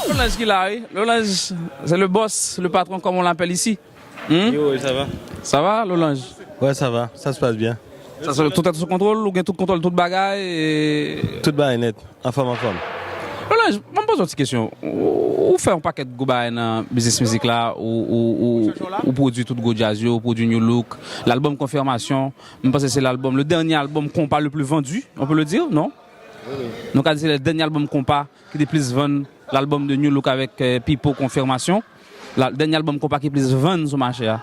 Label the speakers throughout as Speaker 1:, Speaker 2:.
Speaker 1: L'Olange qui l'a, oui. L'Olange, c'est le boss, le patron comme on l'appelle ici.
Speaker 2: Oui, ça va.
Speaker 1: Ça va, l'Olange?
Speaker 2: Ouais, ça va, ça se passe bien.
Speaker 1: Ça, tout est sous contrôle, ou bien tout contrôle, toute bagaille et...
Speaker 2: Tout va net, en forme.
Speaker 1: L'Olange, je me pose une petite question. Ou fait un paquet de goubaye dans business musique là, ou produit tout go jazz, ou produit New Look, l'album Confirmation, je pense que c'est l'album, le dernier album compas le plus vendu, on peut le dire, non? Oui. Donc c'est le dernier album compas qui est plus vendu, l'album de New Look avec Pipo Confirmation, le dernier album compas qui est plus vendu sur le marché.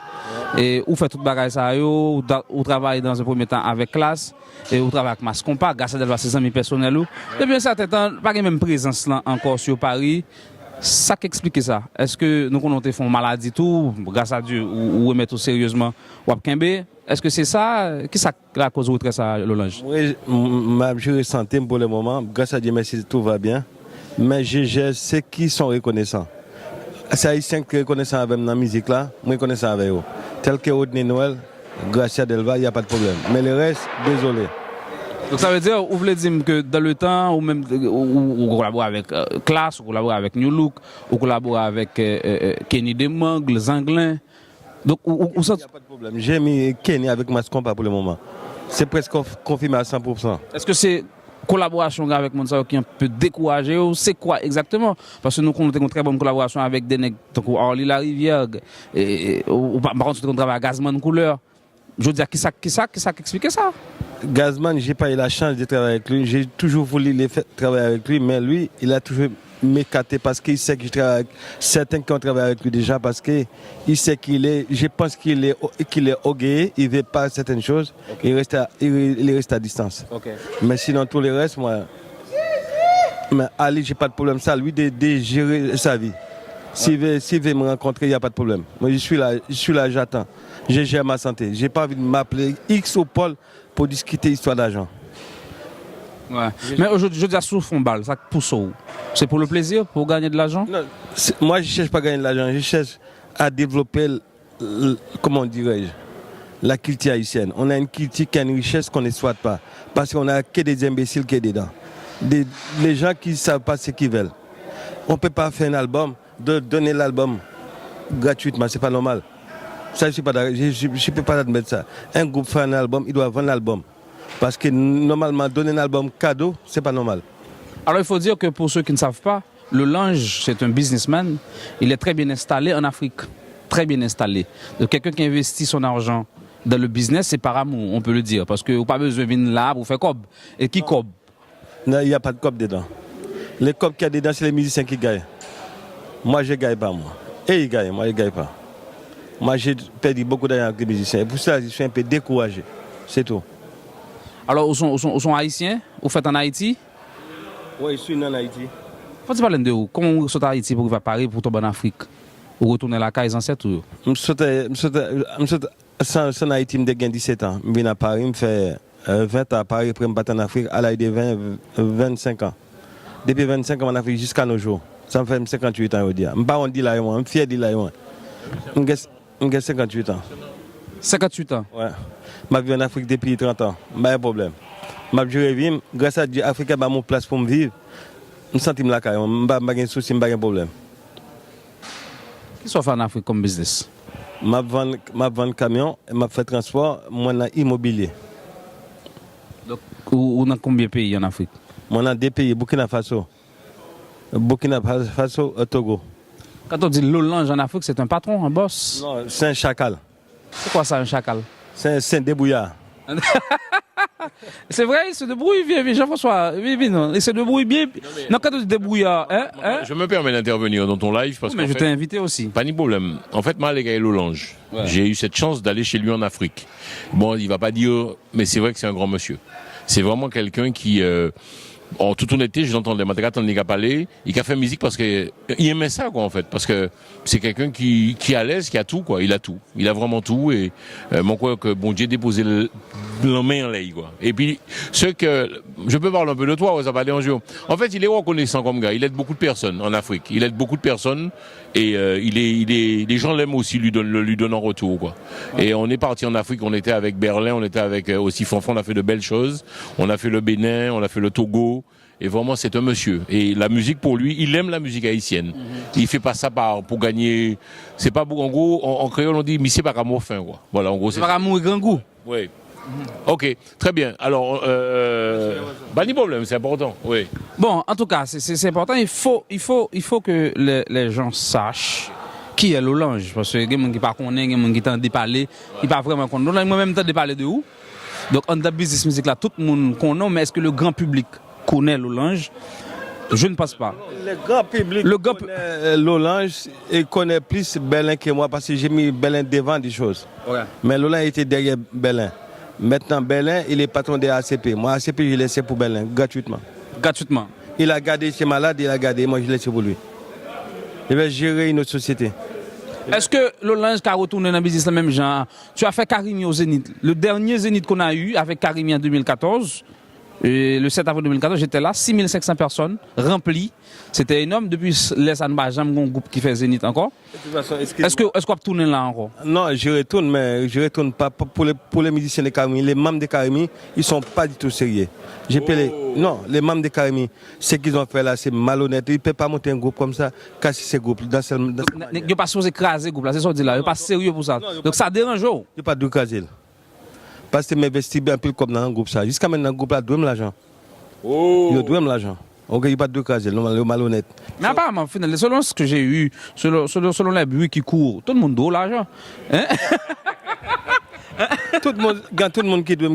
Speaker 1: Et ou fait toute bagaille ça yo, ou travaille dans un premier temps avec Classe et ou travaille avec Mas Compas, grâce à ses amis personnels ou. Depuis un certain temps, pas de même présence là encore sur Paris. Ça qu'explique ça. Est-ce que nous connaissons font maladie tout, grâce à Dieu ou remettre tout sérieusement ou Kembe? Est-ce que c'est ça qui ça la cause outre ça l'Olange?
Speaker 2: Oui, je ressens pour le moment, grâce à Dieu merci tout va bien, mais je sais qui sont reconnaissants. C'est haïtien qui reconnaissant avec la musique là, moi reconnaissant avec eux. Tel que Rodney Noël, Gracia Delva, il n'y a pas de problème. Mais le reste, désolé.
Speaker 1: Donc ça veut dire, vous voulez dire que dans le temps, ou même ou collaborer avec Classe, ou collaborer avec New Look, ou collaborer avec Kenny Demong, les Anglais. Donc, où ça...
Speaker 2: Il n'y a pas de problème. J'ai mis Kenny avec Mas Compas pour le moment. C'est presque confirmé à 100%.
Speaker 1: Est-ce que c'est collaboration avec Monsao qui est un peu découragé ou c'est quoi exactement? Parce que nous avons une très bonne collaboration avec des nègres comme Orly La Rivière, ou par contre, nous travaillons avec Gazman Couleur. Je veux dire, qui explique ça?
Speaker 2: Gazman, je n'ai pas eu la chance de travailler avec lui. J'ai toujours voulu travailler avec lui, mais lui, il a toujours m'écarté parce qu'il sait que je travaille avec certains qui ont travaillé avec lui déjà, parce qu'il sait qu'il est, je pense qu'il est orgueilleux, il ne veut pas certaines choses, okay. il reste à distance. Okay. Mais sinon, tout le reste, moi, mais Ali, je n'ai pas de problème, ça, lui, de gérer sa vie. S'il veut me rencontrer, il n'y a pas de problème. Moi, je suis là, j'attends. Je gère ma santé. Je n'ai pas envie de m'appeler X ou Paul pour discuter histoire d'argent.
Speaker 1: Ouais. Mais aujourd'hui, je dis à sous fond balle, ça pousse où? C'est pour le plaisir, pour gagner de l'argent?
Speaker 2: Non, moi, je ne cherche pas à gagner de l'argent, je cherche à développer, comment dirais-je, la culture haïtienne. On a une culture qui a une richesse qu'on n'exploite pas, parce qu'on n'a que des imbéciles qui sont dedans. Les gens qui ne savent pas ce qu'ils veulent. On ne peut pas faire un album, donner l'album gratuitement, ce n'est pas normal. Ça, je ne peux pas admettre ça. Un groupe fait un album, il doit vendre l'album. Parce que normalement, donner un album cadeau, ce n'est pas normal.
Speaker 1: Alors il faut dire que pour ceux qui ne savent pas, l'Olange, c'est un businessman. Il est très bien installé en Afrique. Très bien installé. Donc quelqu'un qui investit son argent dans le business, c'est par amour, on peut le dire. Parce que vous n'avez pas besoin de venir là pour faire cob. Et qui cob?
Speaker 2: Non, il n'y a pas de cob dedans. Les cobs qu'il y a dedans, c'est les musiciens qui gagnent. Moi, je ne gagne pas, moi. Et ils gagnent, moi, je ne gagne pas. Moi, j'ai perdu beaucoup d'argent avec les musiciens. Et pour ça, je suis un peu découragé. C'est tout.
Speaker 1: Alors, où sont haïtiens? Vous faites en Haïti?
Speaker 2: Oui, je suis en Haïti.
Speaker 1: Faut-il parler de où? Comment vous sortez en Haïti pour arriver à Paris, pour tomber en Afrique? Ou retourner à la caille sans cette ou?
Speaker 2: Je suis en Haïti, j'ai 17 ans. Je viens à Paris, je fais 20 ans à Paris, après je suis en Afrique à l'âge de 25 ans. Depuis 25 ans en Afrique jusqu'à nos jours. Ça me fait 58 ans, je dis. Je ne suis pas dit là, je suis fier de là. J'ai 58 ans.
Speaker 1: 58 ans?
Speaker 2: Ouais. Je vis en Afrique depuis 30 ans. Pas de problème. Je vis, grâce à Dieu, l'Afrique a mon place pour me vivre. Je me sens là, je n'ai pas de soucis, pas de problème.
Speaker 1: Qu'est-ce que vous faites en Afrique comme business?
Speaker 2: Je vends camion, je fais transport, je suis immobilier.
Speaker 1: Donc, vous avez combien de pays en Afrique?
Speaker 2: Je suis 2 pays, Burkina Faso, Togo.
Speaker 1: Quand on dit l'Olange en Afrique, c'est un patron, un boss?
Speaker 2: Non, c'est un chacal.
Speaker 1: C'est quoi ça, un chacal?
Speaker 2: C'est un débrouillard.
Speaker 1: C'est vrai, il se débrouille bien, Jean-François. Non, il se débrouille bien. Non, quand on dit débrouillard,
Speaker 3: Je me permets d'intervenir dans ton live parce que.
Speaker 1: Mais je t'ai invité aussi.
Speaker 3: Pas de problème. En fait, moi, les gars, L'Olange, j'ai eu cette chance d'aller chez lui en Afrique. Bon, il va pas dire, mais c'est vrai que c'est un grand monsieur. C'est vraiment quelqu'un qui. En toute honnêteté, je l'entendais, il a parlé, il a fait musique parce qu'il aimait ça, quoi, en fait, parce que c'est quelqu'un qui est à l'aise, qui a tout, quoi, il a tout, il a vraiment tout, et mon quoi que bon Dieu déposé la main en l'air, quoi. Et puis, ce que, je peux parler un peu de toi, ça va aller en jeu. En fait, il est reconnaissant comme gars, il aide beaucoup de personnes en Afrique, il aide beaucoup de personnes, et les gens l'aiment aussi, lui donnent en retour, quoi. Et on est parti en Afrique, on était avec Berlin, on était avec aussi Fanfan, on a fait de belles choses, on a fait le Bénin, on a fait le Togo. Et vraiment, c'est un monsieur. Et la musique, pour lui, il aime la musique haïtienne. Il fait pas ça pour gagner. C'est pas en gros, en créole, on dit, mais c'est pas amour fin, quoi. Voilà, en gros, c'est
Speaker 1: Par amour et grand goût.
Speaker 3: Oui. Ok, très bien. Alors, pas de problème, c'est important. Oui.
Speaker 1: Bon, en tout cas, c'est important. Il faut que les gens sachent qui est Lolange. Parce que il y a des gens qui ne connaissent pas, il y a des gens qui t'ont parler, ils ne pas vraiment connaître. Moi-même, je parler de où? Donc, en dans business musique là, tout le monde connaît, mais est-ce que le grand public connaît Lolange? Je ne pense pas.
Speaker 2: Le grand public connaît Lolange et connaît plus Belin que moi parce que j'ai mis Belin devant des choses.
Speaker 1: Ouais.
Speaker 2: Mais Lolange était derrière Belin. Maintenant, Belin, il est patron de ACP. Moi, ACP, je l'ai laissé pour Belin, gratuitement.
Speaker 1: Gratuitement.
Speaker 2: Il a gardé ses malades, il a gardé, moi, je l'ai laissé pour lui. Il va gérer une autre société.
Speaker 1: Est-ce que Lolange qui a retourné dans le business le même genre? Tu as fait Karimi au Zénith. Le dernier Zénith qu'on a eu avec Karimi en 2014, et le 7 avril 2014, j'étais là, 6500 personnes, remplies. C'était énorme. Depuis les Anba, j'ai un groupe qui fait Zénith encore.
Speaker 2: De toute façon,
Speaker 1: Est-ce qu'on va tourner là encore?
Speaker 2: Non, je retourne, mais je retourne pas pour les musiciens de Karimi. Les membres de Karimi, ils sont pas du tout sérieux. Non, les membres de Karimi, ce qu'ils ont fait là, c'est malhonnête. Ils ne peuvent pas monter un groupe comme ça, casser ces groupes.
Speaker 1: Ils ne pas supposé écraser le groupe là, c'est ça que je dis là. Ils ne pas sérieux pour ça. Donc ça dérange.
Speaker 2: Il n'y a pas de caser. Parce que m'investis bien plus comme dans un groupe ça. Jusqu'à maintenant, le groupe là doit l'argent. Il doit l'argent. Ok, il n'y a pas de caser, le malhonnête.
Speaker 1: Mais apparemment, selon ce que j'ai eu, selon les bruits qui courent, tout le monde doit l'argent. Hein?
Speaker 2: Tout le monde qui doit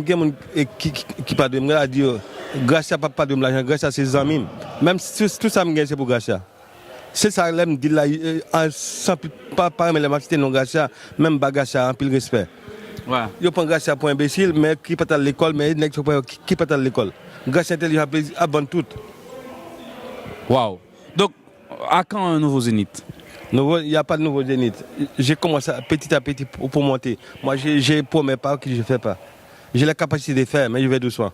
Speaker 2: qui pas de a dit grâce à papa de l'argent, grâce à ses amis. Même tout ça me gagne c'est pour grâce à. C'est ça que me dit là sans pas mais les marchés non grâce à même bagage à un pile respect.
Speaker 1: Ouais.
Speaker 2: Yo prend grâce à pour imbécile mais qui pas à l'école mais qui pas à l'école. Grâce à intelligent abonne tout.
Speaker 1: Waouh. Donc à quand un nouveau Zénith?
Speaker 2: Il n'y a pas de nouveau Zénith. J'ai commencé petit à petit pour monter. Moi, j'ai promets pas que je ne fais pas. J'ai la capacité de faire, mais je vais doucement.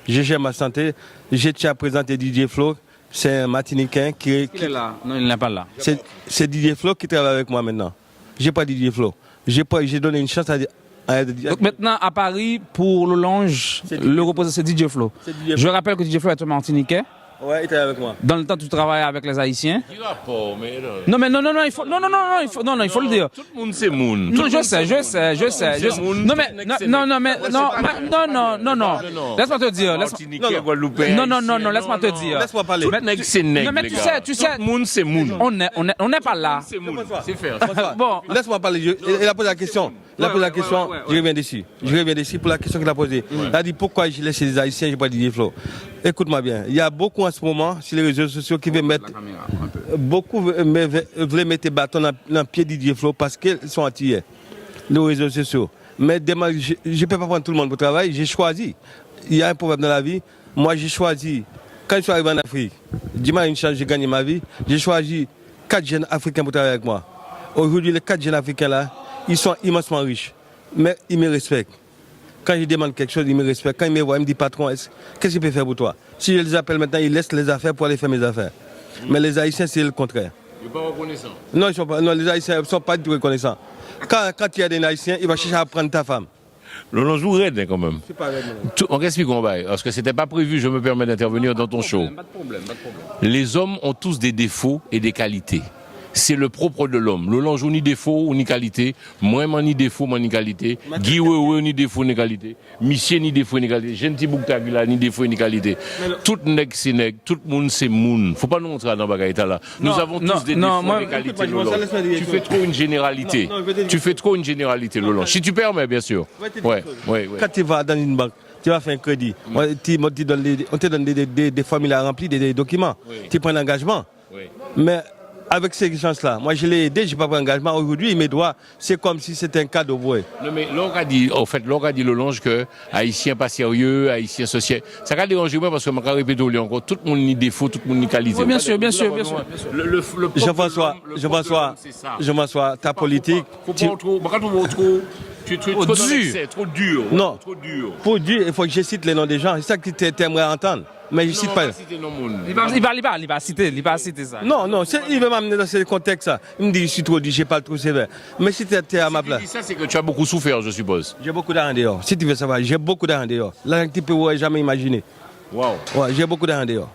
Speaker 2: Je gère ma santé. J'ai déjà présenté DJ Flo. C'est un Martiniquais qui
Speaker 1: Il est là. Non, il n'est pas là.
Speaker 2: C'est DJ Flo qui travaille avec moi maintenant. Je n'ai pas DJ Flo. J'ai donné une chance à
Speaker 1: donc maintenant, à Paris, pour Lolange, le représentant, c'est DJ Flo. Je rappelle que DJ Flo est un Martiniquais.
Speaker 2: Ouais, il travaille avec moi.
Speaker 1: Dans le temps, tu travailles avec les Haïtiens. Non, mais non, il faut le dire.
Speaker 3: Tout le monde c'est moun.
Speaker 1: Non, je sais. Non, mais non. Laisse-moi te dire. Non, laisse-moi te dire.
Speaker 2: Laisse-moi parler.
Speaker 1: Non, mais tu sais.
Speaker 3: Tout le monde c'est moun.
Speaker 1: On n'est pas là.
Speaker 3: C'est faire.
Speaker 2: Bon, laisse-moi parler. Il a posé la question. Je reviens d'ici pour la question qu'il a posée. Il a dit pourquoi je laisse les Haïtiens, je n'ai pas dit Flo. Écoute-moi bien. Il y a beaucoup en ce moment sur les réseaux sociaux qui veulent mettre. Beaucoup veulent mettre des bâtons dans le pied de Didier Flo parce qu'ils sont antillais. Les réseaux sociaux. Mais demain, je ne peux pas prendre tout le monde pour travailler. J'ai choisi. Il y a un problème dans la vie. Moi, j'ai choisi. Quand je suis arrivé en Afrique, dis-moi une chance, j'ai gagné ma vie. J'ai choisi 4 jeunes Africains pour travailler avec moi. Aujourd'hui, les 4 jeunes Africains là, ils sont immensement riches. Mais ils me respectent. Quand je demande quelque chose, ils me respectent. Quand ils me voient, ils me disent patron, qu'est-ce que je peux faire pour toi? Si je les appelle maintenant, ils laissent les affaires pour aller faire mes affaires. Mais les Haïtiens, c'est le contraire.
Speaker 3: Ils ne sont pas reconnaissants.
Speaker 2: Non, les Haïtiens ne sont pas du tout reconnaissants. Quand il y a des Haïtiens, ils vont chercher à prendre ta femme.
Speaker 3: L'on joue raide quand même.
Speaker 2: C'est pas raide.
Speaker 3: On explique qu'on va. Parce que c'était pas prévu, je me permets d'intervenir dans ton show.
Speaker 1: Pas de problème.
Speaker 3: Les hommes ont tous des défauts et des qualités. C'est le propre de l'homme. Lolange ni défaut ni qualité. Moi, ni défaut, ni qualité. Guy Wewe ni défaut ni qualité. Michel ni défaut ni qualité. Gentil Bouktagula ni défaut ni qualité. Tout nèg c'est nèg, tout le monde c'est moun. Faut pas nous montrer dans bagaïta là. Nous avons tous des défauts et des qualités, Lolange. Tu fais trop une généralité. Lolange. Si tu permets, bien sûr. Ouais.
Speaker 2: Quand tu vas dans une banque, tu vas faire un crédit. On te donne des formules à remplir, des documents. Tu prends un engagement. Mais avec ces chances-là, moi je l'ai aidé, je n'ai pas pris engagement. Aujourd'hui, il me doit, c'est comme si c'était un cadeau.
Speaker 3: Non, mais l'on a dit Lolange que Haïtien pas sérieux, Haïtien social. Ça va déranger moi parce que je vais répéter encore, tout le monde ni défaut, tout le monde ni qualité.
Speaker 1: Oui, bien sûr.
Speaker 2: Je m'assois, ta politique.
Speaker 3: Tu es trop dur.
Speaker 2: Non. Pour dur, il faut que je cite les noms des gens. C'est ça que tu aimerais entendre. Mais je ne cite pas.
Speaker 1: Il va citer ça.
Speaker 2: Non, il veut m'amener dans ce contexte-là. Il me dit, je suis trop dur, je ne suis pas trop sévère. Mais si tu es à ma place.
Speaker 3: Si tu dis ça, c'est que tu as beaucoup souffert, je suppose.
Speaker 2: J'ai beaucoup d'argent dehors. Si tu veux savoir, j'ai beaucoup d'argent dehors. L'argent que tu peux jamais imaginer.
Speaker 3: Waouh.
Speaker 2: Ouais, j'ai beaucoup d'argent dehors.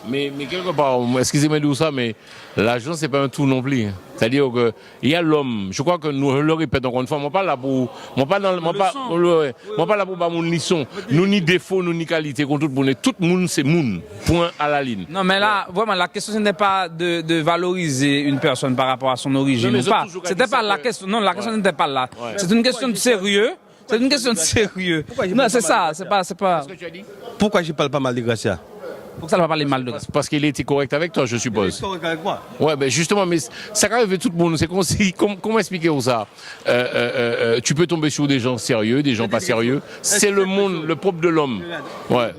Speaker 3: Mais quelque part, excusez-moi de dire ça, mais l'argent, c'est pas un tout non plus. C'est-à-dire que il y a l'homme. Je crois que nous le répétons encore une fois. Moi pas là pour, moi pas là pour mon leçon. Nous ni défaut, nous ni qualité. Tout le monde c'est monde. Point à la ligne.
Speaker 1: Non, mais là, vraiment, la question ce n'est pas de valoriser une personne par rapport à son origine
Speaker 3: Non,
Speaker 1: ou pas. C'était pas la question. Non, la question n'était pas là. C'est une question de sérieux. C'est une question de sérieux. Non, c'est ça. C'est pas.
Speaker 3: Qu'est-ce que tu as dit?
Speaker 2: Pourquoi je parle pas mal de Gracia?
Speaker 1: Pour que ça ne va pas parler mal de Gracia.
Speaker 3: Parce qu'il était correct avec toi, je suppose.
Speaker 2: Il est correct avec moi.
Speaker 3: Ouais, ben justement, mais ça arrive tout le monde. C'est comment expliquer ça? Tu peux tomber sur des gens sérieux, des gens pas sérieux. C'est le monde, le propre de l'homme. Ouais.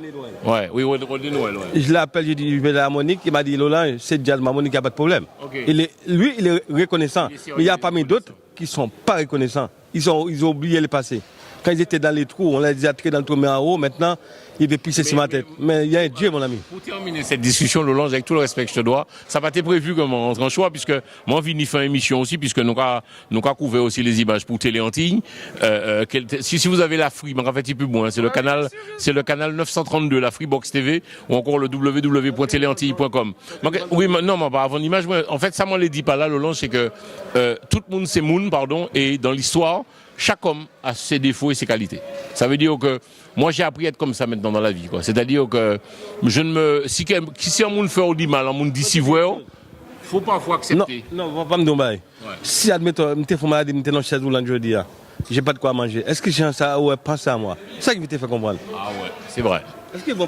Speaker 3: Ouais, oui, Rodney Noël, ouais.
Speaker 2: Je l'appelle, je dis, je vais à Monique, il m'a dit, Lola, c'est Jazz, ma Monique, il n'y a pas de problème.
Speaker 3: Okay.
Speaker 2: Lui, il est reconnaissant. Mais il y a parmi d'autres qui ne sont pas reconnaissants. Ils ont oublié le passé. Quand ils étaient dans les trous, on les a tirés dans le trou, mais en haut, maintenant, il veut pisser sur ma tête. Mais il y a un Dieu, mon ami.
Speaker 3: Pour terminer cette discussion, Lolange, avec tout le respect que je te dois, ça va être prévu comme on rentre en choix, puisque moi, je faire une émission aussi, puisque nous avons couvert aussi les images pour Télé Antilles. Si vous avez la Free, en fait, c'est plus bon, hein, c'est le canal 932, la Freebox TV, ou encore le www.téléantilles.com. Oui, non, mais avant l'image, en fait, ça m'en l'a dit pas là, Lolange, c'est que tout le monde, c'est moun, pardon, et dans l'histoire, chaque homme a ses défauts et ses qualités. Ça veut dire que moi j'ai appris à être comme ça maintenant dans la vie, quoi. C'est-à-dire que je ne me si un monde fait du mal, un monde dit si vous, faut parfois accepter.
Speaker 2: Non, on va pas me demander. Si admettons, je suis malade, je suis dans une chaise roulante aujourd'hui, j'ai pas de quoi manger. Est-ce que j'ai ça ouais, pense à moi. C'est ça qui me fait comprendre.
Speaker 3: Ah ouais, c'est vrai.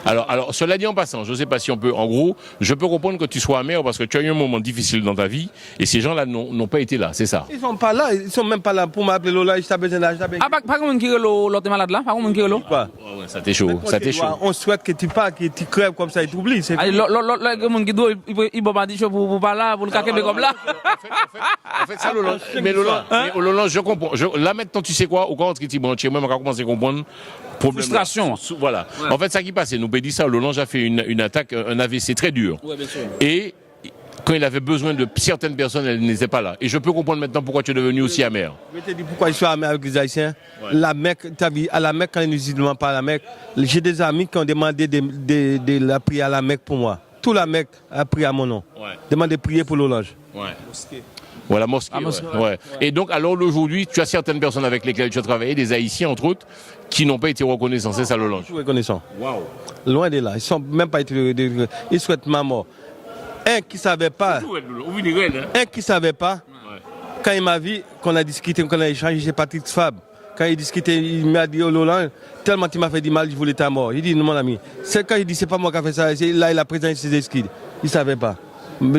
Speaker 3: Alors, cela dit en passant, je ne sais pas si on peut, en gros, je peux comprendre que tu sois amer parce que tu as eu un moment difficile dans ta vie et ces gens-là n'ont pas été là, c'est ça.
Speaker 2: Ils sont pas là, ils sont même pas là pour m'appeler Lola, je besoin d'argent.
Speaker 1: Ah, pas comme qui est l'autre malade là? Pas comme qui est l'autre?
Speaker 2: Quoi?
Speaker 3: Ouais, ça t'est chaud, ça t'est chaud.
Speaker 2: On souhaite que tu parles, que tu crèves comme ça et t'oublies.
Speaker 1: Allez, l'autre qui doit, il va pas dire pour pas là, pour le caquer comme là.
Speaker 3: En fait, ça, Lola, mais Lola, je comprends. Là maintenant, tu sais quoi, au contraire, tu moi, je vais commencer à comprendre.
Speaker 1: Frustration.
Speaker 3: Voilà. Ouais. En fait, ça qui passe, nous peut dire ça, Lolange a fait une attaque, un AVC très dur.
Speaker 1: Ouais, bien sûr.
Speaker 3: Et quand il avait besoin de certaines personnes, elles n'étaient pas là. Et je peux comprendre maintenant pourquoi tu es devenu aussi amer.
Speaker 2: Je te dis pourquoi je suis amer avec les Haïtiens. Ouais. La Mecque, tu as vu, à la Mecque, quand ils nous demandent pas à la Mecque, j'ai des amis qui ont demandé de la prière à la Mecque pour moi. Tout la Mecque a prié à mon nom. Ouais. Demande de prier pour Lolange.
Speaker 3: Ouais. Ouais, la mosquée. Ouais. Et donc, alors aujourd'hui, tu as certaines personnes avec lesquelles tu as travaillé, des Haïtiens entre autres, qui n'ont pas été reconnaissants, c'est ça, Lolange?
Speaker 2: Reconnaissants.
Speaker 3: Waouh.
Speaker 2: Loin de là, ils sont même pas été. Ils souhaitent ma mort. Un qui savait pas. Un qui savait pas. Quand il m'a vu, qu'on a discuté, qu'on a échangé, j'ai Patrick Fab. Quand il discutait, il m'a dit oh Lolange, tellement tu m'as fait du mal, je voulais ta mort. Il dit non mon ami. C'est quand il dit c'est pas moi qui a fait ça, là il a présenté ses excuses. Il savait pas.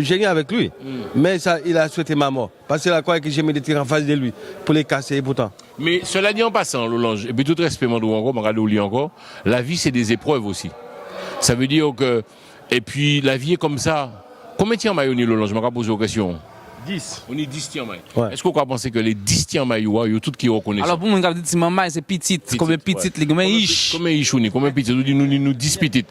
Speaker 2: J'ai rien avec lui, mais ça, il a souhaité ma mort. Parce qu'il a croyé que j'ai mis des tirs en face de lui pour les casser et pourtant.
Speaker 3: Mais cela dit en passant, Lolange, et puis tout respect, encore, la vie c'est des épreuves aussi. Ça veut dire que, et puis la vie est comme ça. Combien de tirs maillot, Lolange? Je me pose une question.
Speaker 2: 10.
Speaker 3: On est 10 tirs maillot.
Speaker 2: Ouais.
Speaker 3: Est-ce qu'on peut penser que les 10 tirs maillot, il y a tout qui reconnaissent?
Speaker 1: Alors pour moi, quand je dis maman, c'est petite, comme petite, les gars, ish.
Speaker 3: Comme ish, comme petite, nous 10 petites.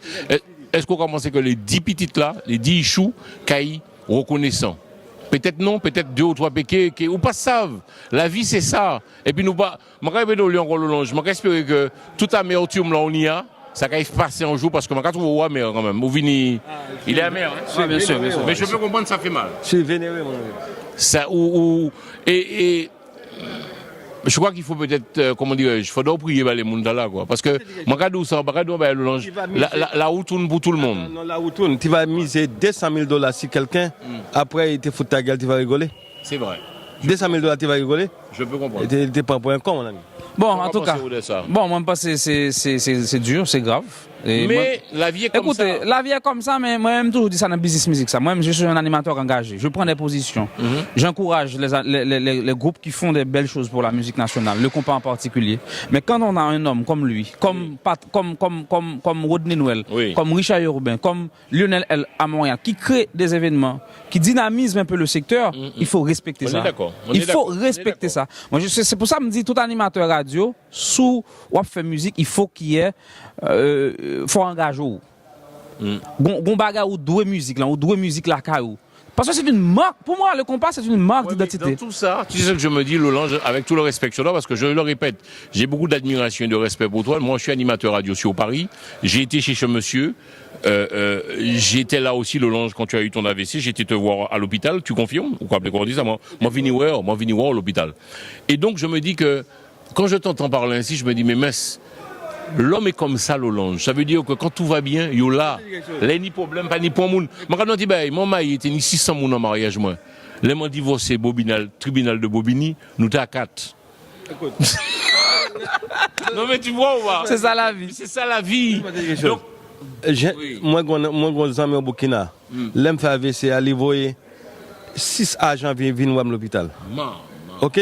Speaker 3: Est-ce qu'on peut penser que les 10 petites là, les 10 choux, caïs, reconnaissants? Peut-être non, peut-être 2 ou 3 péquets, ou pas savent. La vie c'est ça. Et puis nous pas, je j'espère que toute amertume là on y a, ça va passer un jour parce que je trouve amer quand même. Il est amer, hein?
Speaker 1: Oui, bien sûr.
Speaker 3: Mais je peux comprendre que ça fait mal.
Speaker 2: Je suis vénéré, mon ami.
Speaker 3: Ça, et je crois qu'il faut peut-être, comment dirais-je, il faudra prier les gens là, quoi. Parce que, la route tourne pour tout le monde.
Speaker 2: Non, la route tourne. Tu vas miser $200,000 sur quelqu'un, après il te fout ta gueule, tu vas rigoler.
Speaker 3: C'est vrai.
Speaker 2: $200,000, tu vas rigoler.
Speaker 3: Je peux comprendre.
Speaker 2: Tu n'es pas pour un con, mon ami.
Speaker 1: Bon, en tout cas, moi, je pense que c'est dur, c'est grave. Et
Speaker 3: mais
Speaker 1: moi,
Speaker 3: la vie est comme ça.
Speaker 1: Écoutez, la vie est comme ça, mais moi-même, toujours dit ça dans le business musique. Ça. Moi-même, je suis un animateur engagé. Je prends des positions. J'encourage les groupes qui font des belles choses pour la musique nationale, le compas en particulier. Mais quand on a un homme comme lui, comme Rodney Noël, comme Richard Urbain, comme Lionel L. à Montréal, qui crée des événements, qui dynamise un peu le secteur, il faut respecter ça. Il faut respecter ça. Moi, c'est pour ça que je me dis, tout animateur radio, sous ou fait musique, il faut qu'il y ait faut engager. Gon baga ou deux musique là, ou deux musique là caillou. Parce que c'est une marque, pour moi, le compas, c'est une marque
Speaker 3: Ouais, mais
Speaker 1: d'identité.
Speaker 3: dans tout ça, tu sais ce que je me dis, Lolange, avec tout le respect que je dois, parce que je le répète, j'ai beaucoup d'admiration et de respect pour toi. Moi, je suis animateur radio sur Paris. J'ai été chez ce monsieur. J'étais là aussi, Lolange, quand tu as eu ton AVC. J'étais te voir à l'hôpital. Tu confirmes? Ou quoi, qu'on dit ça? Moi, vini voir à l'hôpital. Et donc, je me dis que, quand je t'entends parler ainsi, je me dis, mais mince, l'homme est comme ça, Lolange. Ça veut dire que quand tout va bien, yo là, là, ni problème, pas ni point moun. Moi, quand on dit, mon mari était ni 600 moun en mariage, moi. Là, mon divorcé, tribunal de Bobigny, nous t'es à 4. Non, mais tu vois, ou pas?
Speaker 1: C'est ça la vie.
Speaker 3: C'est ça la vie. Donc,
Speaker 2: Moi, j'ai un ami au Burkina. L'aime fait AVC, aller voyer 6 agents viennent voir l'hôpital. Ok?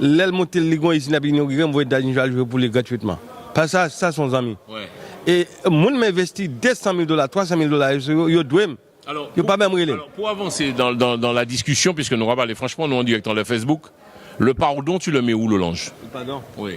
Speaker 2: L'aile monte le ligon ici, n'a pas de d'argent jouer pour les gratuitement. Pas ça, ça sont amis.
Speaker 3: ouais.
Speaker 2: Et moi, m'investis $200 000, $300 000, yo doué.
Speaker 3: Alors,
Speaker 2: Yo pas même relé.
Speaker 3: alors, pour avancer dans la discussion, puisque nous on va parler franchement, nous en direct dans le Facebook, le pardon, tu le mets où, Lolange?
Speaker 2: Pardon.
Speaker 3: Oui.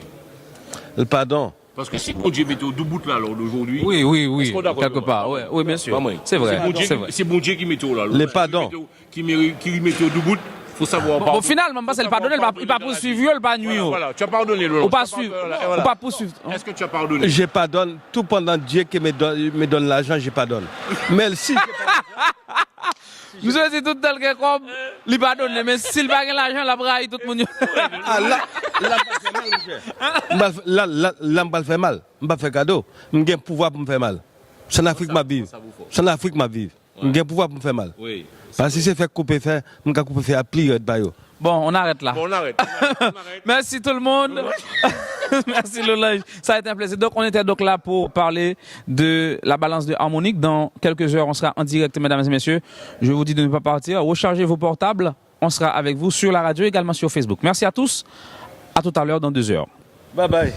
Speaker 2: Le pardon.
Speaker 3: Parce que si Dieu mettait au bout là, alors d'aujourd'hui.
Speaker 1: Oui,
Speaker 3: Est-ce qu'on est d'accord?
Speaker 1: quelque part. Ouais, oui, bien sûr.
Speaker 3: Pas moi.
Speaker 1: C'est vrai. C'est vrai.
Speaker 3: C'est bon Dieu qui mettait au là.
Speaker 2: Les pardons.
Speaker 3: Qui mettait au bout. Faut savoir.
Speaker 1: Bon, au final, même pas c'est le pardonner, il va poursuivre, il va nuire.
Speaker 3: Voilà, tu as pardonné, Lolange.
Speaker 1: Ou pas suivre. Ou pas poursuivre.
Speaker 3: Est-ce que tu as pardonné?
Speaker 2: Je pardonne tout pendant Dieu qui me donne l'argent, je pardonne. Mais si
Speaker 1: Nous sommes tout tel que comme, il pardonne, mais s'il va gagner l'argent, la braille, tout le monde.
Speaker 2: ah, là, me fait mal. Je me fait cadeau. J'ai un pouvoir pour me faire mal. C'est en Afrique ma vie. C'est en Afrique ma vie. J'ai un pouvoir pour me faire mal.
Speaker 3: Oui.
Speaker 2: Parce que si c'est fait couper faire, je peux couper faire à plier de baillot.
Speaker 1: Bon, on arrête là.
Speaker 3: Bon, on arrête.
Speaker 1: Merci tout le monde. Merci Lolange. Ça a été un plaisir. Donc, on était donc là pour parler de la balance de harmonique. Dans quelques heures, on sera en direct, mesdames et messieurs. Je vous dis de ne pas partir. Rechargez vos portables. On sera avec vous sur la radio, également sur Facebook. Merci à tous. À tout à l'heure dans 2 heures.
Speaker 2: Bye bye.